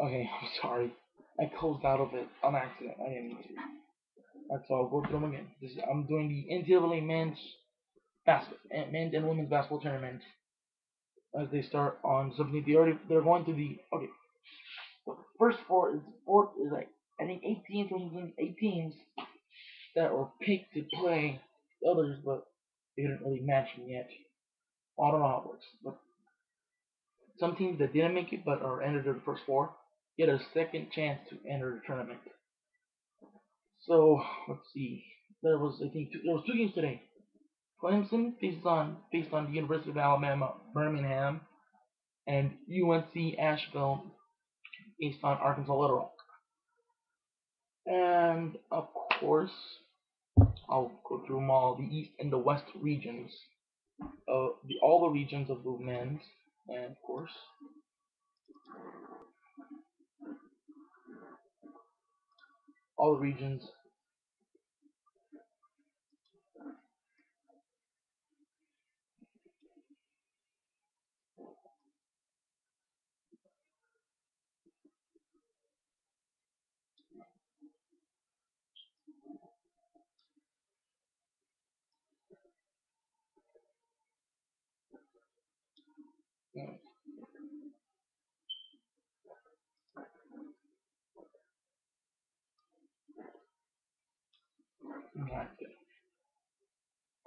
Okay, I'm sorry. I closed out of it on accident. I didn't mean to. Alright, so I'll go through them again. I'm doing the NCAA men's and women's basketball tournament as they start on 17th. They're going to the okay. The first four is like I think 8 teams that were picked to play the others, but they didn't really match them yet. I don't know how it works, but some teams that didn't make it but are entered in the first four get a second chance to enter the tournament. So let's see. There was two games today. Clemson based on the University of Alabama Birmingham and UNC Asheville based on Arkansas Little Rock. And of course, I'll go through them all, the East and the West regions, all the regions of the men's, and of course, all the regions.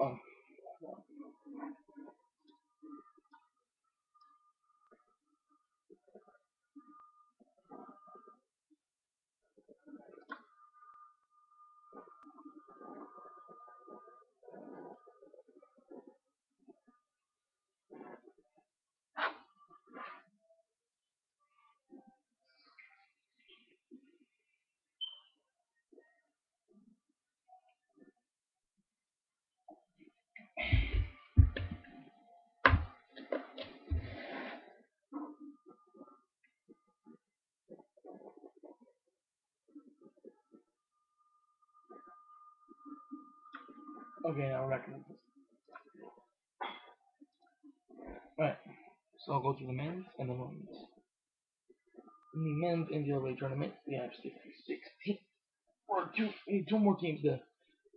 Um, okay, now we're back in this. Alright, so I'll go to the men's and the women's. In the men's NCAA tournament, we have 66 teams. We need two more teams to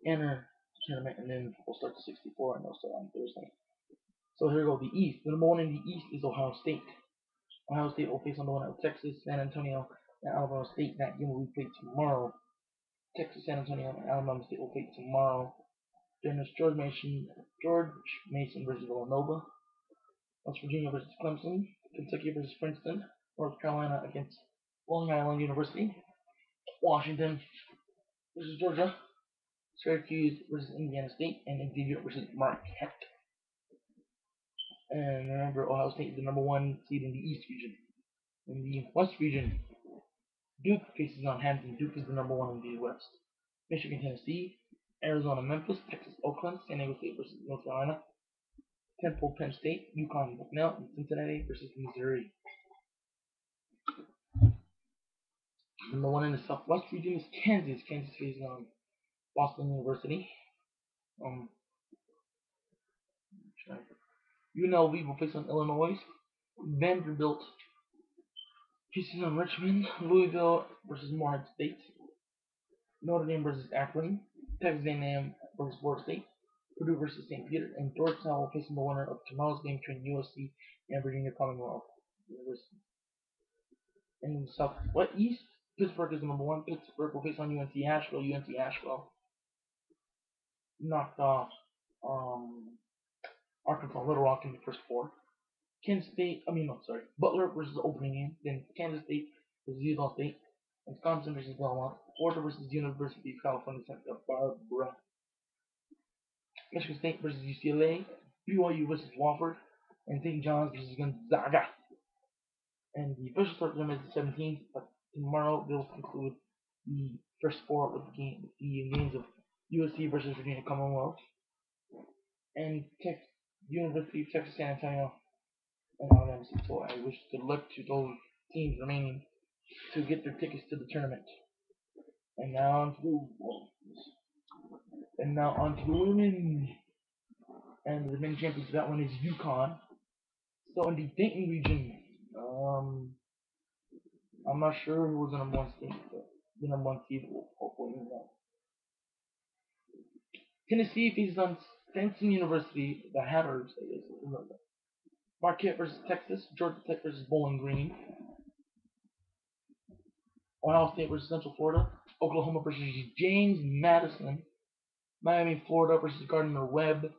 enter the tournament, and then we'll start to 64, and they'll start on Thursday. So here we go. The East. The number one in the East is Ohio State. Ohio State will face on the one of Texas, San Antonio, and Alabama State. That game will be played tomorrow. Texas, San Antonio, and Alabama State will play tomorrow. Then there's George Mason versus Villanova. West Virginia versus Clemson. Kentucky versus Princeton. North Carolina against Long Island University. Washington versus Georgia. Syracuse versus Indiana State, and Xavier versus Marquette. And remember, Ohio State is the number one seed in the East region. In the West region, Duke faces on Hampton. Duke is the number one in the West. Michigan, Tennessee, Arizona, Memphis, Texas, Oakland, San Diego State versus North Carolina, Temple, Penn State, UConn, Bucknell, and Cincinnati versus Missouri. Number one in the Southwest region is Kansas. Kansas faces on Boston University. Um, UNLV will face on Illinois. Vanderbilt faces on Richmond. Louisville versus Morehead State. Notre Dame versus Akron. Texas A&M versus Florida State. Purdue versus St. Peter, and Georgetown will face the winner of tomorrow's game between USC and Virginia Commonwealth University. In the Southwest East, Pittsburgh is the number one. Pittsburgh will face on UNC Asheville. UNC Asheville knocked off Arkansas Little Rock in the first four. Butler versus opening game. Then Kansas State versus Utah State. Wisconsin versus Belmont. Florida versus University of California, Santa Barbara. Michigan State versus UCLA. BYU versus Wofford. And St. John's versus Gonzaga. And the official start time is the 17th, but tomorrow they'll conclude the first four with the games of USC versus Virginia Commonwealth and University of Texas San Antonio and Alabama State. So I wish good luck to those teams remaining to get their tickets to the tournament. And now on to the women. And the defending champions of that one is UConn. So in the Dayton region, I'm I'm not sure who was the number one seed, but the number one seed will hopefully win. Tennessee faces on Stanton University, the Hatters, I guess. Marquette versus Texas, Georgia Tech versus Bowling Green, Ohio State versus Central Florida, Oklahoma versus James Madison, Miami, Florida versus Gardner Webb,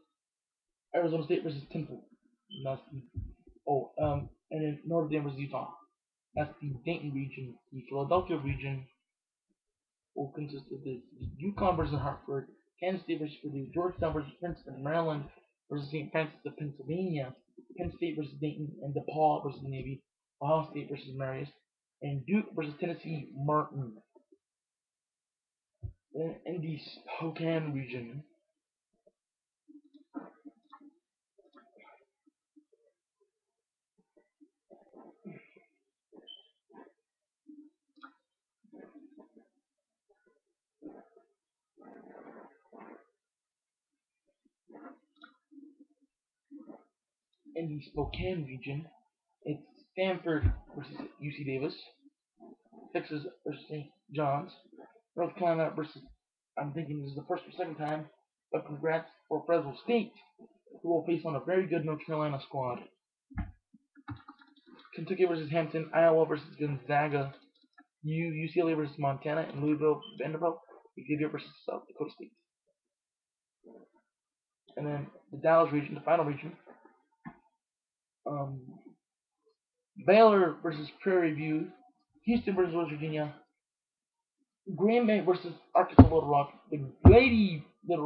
Arizona State versus Temple. That's the and then Notre Dame versus Utah. That's the Dayton region. The Philadelphia region will consist of this: UConn versus Hartford, Kansas State versus Purdue, Georgetown versus Princeton, Maryland versus St. Francis of Pennsylvania, Penn State versus Dayton, and DePaul versus Navy, Ohio State versus Marius, and Duke versus Tennessee Martin. Then in the Spokane region, it's Stanford versus UC Davis, Texas versus St. John's, North Carolina versus, I'm thinking this is the first or second time, but congrats for Fresno State, who will face on a very good North Carolina squad. Kentucky versus Hampton, Iowa versus Gonzaga, UCLA versus Montana, and Louisville, Vanderbilt, Xavier versus South Dakota State. And then the Dallas region, the final region, um, Baylor versus Prairie View, Houston versus West Virginia, Green Bay versus Arkansas Little Rock. The ladies of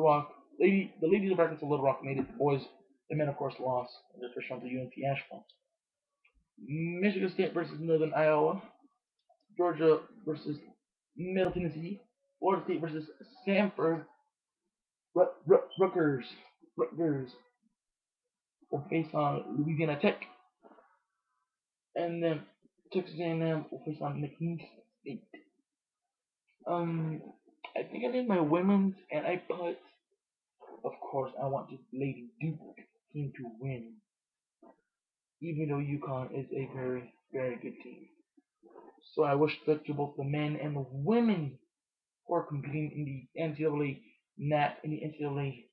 Arkansas Little Rock made it. The boys, the men, of course, lost in their first round to UNC Asheville. Michigan State versus Northern Iowa, Georgia versus Middle Tennessee, Florida State versus Samford, Rutgers will face on Louisiana Tech, and then Texas A&M will face on McNeese State. I think I did my women's, and I put, of course, I want the Lady Duke team to win, even though UConn is a very, very good team. So I wish luck to both the men and the women who are competing in the NCAA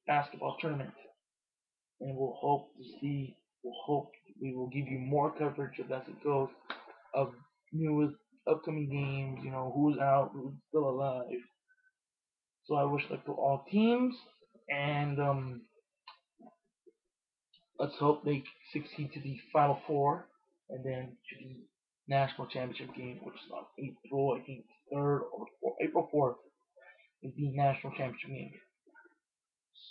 basketball tournament, and we'll hope we will give you more coverage of as it goes of newest upcoming games. You know who's out, who's still alive. So I wish luck to all teams, and let's hope they succeed to the Final Four, and then to the national championship game, which is on April, I think, 3rd or April 4th, is the national championship game.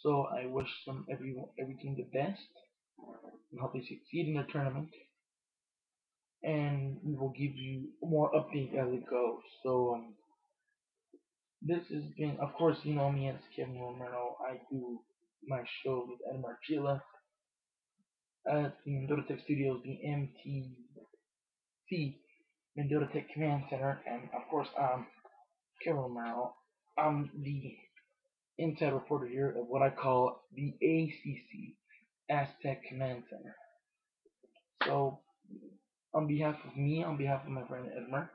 So I wish every team the best, and hope they succeed in their tournament. And we will give you more updates as it goes. So this has been, of course, you know me as Kevin Romero. I do my show with Ed Marchilla at the Mendota Tech Studios, the MTC Mendota Tech Command Center, and of course, I'm Kevin Romero. I'm the inside reporter here of what I call the ACC Aztec Command Center. So, on behalf of my friend Edmer,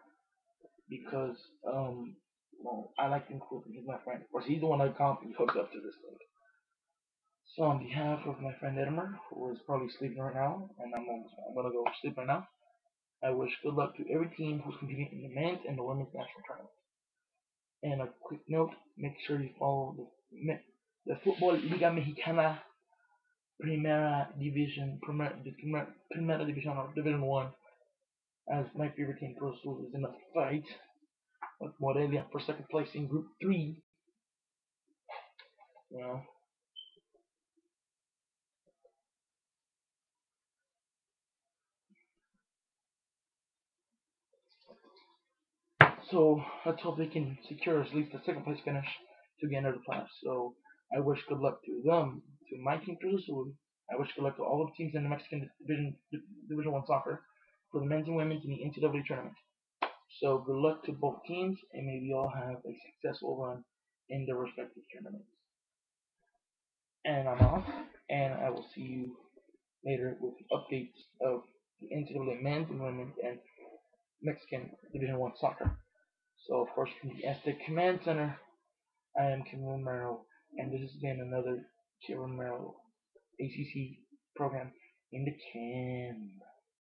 because I like to include him. He's my friend. Of course, he's the one that got me hooked up to this thing. So, on behalf of my friend Edmer, who is probably sleeping right now, and I'm gonna go sleep right now. I wish good luck to every team who's competing in the men's and the women's national tournament. And a quick note: make sure you follow the Football Liga Mexicana Primera Division or Division One, as my favorite team, Cruz Azul, is in a fight with Morelia for second place in Group 3. You know, so let's hope they can secure at least a second place finish to get into the playoffs. So I wish good luck to them, to my team, Cruz Azul. I wish good luck to all the teams in the Mexican Division One soccer for the men's and women's in the NCAA tournament. So good luck to both teams, and may we all have a successful run in their respective tournaments. And I'm off, and I will see you later with updates of the NCAA men's and women's and Mexican Division One soccer. So of course from the Aztec Command Center, I am Kim Romero, and this has been another Kim Romero ACC program in the can.